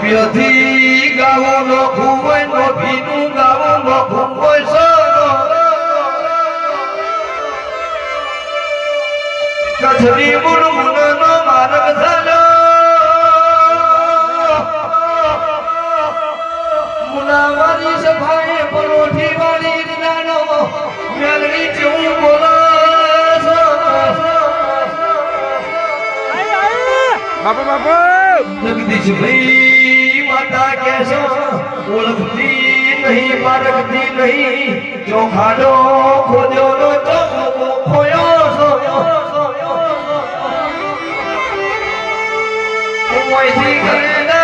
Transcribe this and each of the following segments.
સભ્યથી ગાવો નોખું હોય નોખીનું ગાવો નોખું હોય કથરી મુનમુનનો માર્ગ ચાલો મુનાવારી સભાએ પરોઠી વાળી નાનો મેલડી જેવું બોલાસ બાપા બાપા જગદીશભાઈ માતા કેસો ઓળખતી નહીં પારખતી નહીં ચોખાડો ખોદ્યો નો ચોખો ખોયો મોઈથી કરે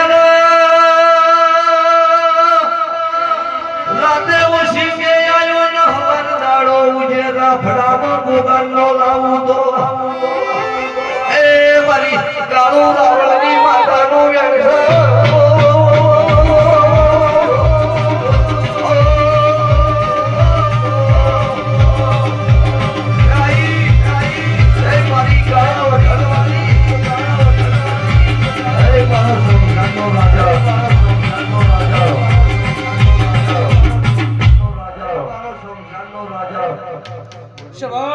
રાતે ઓછી કે આયો ન હવન દાડો ઉજે રાફડામાં ગોગાનો લાવું તો એ મારી કાળુ રાવળની માતાનો વ્યવસાય શબા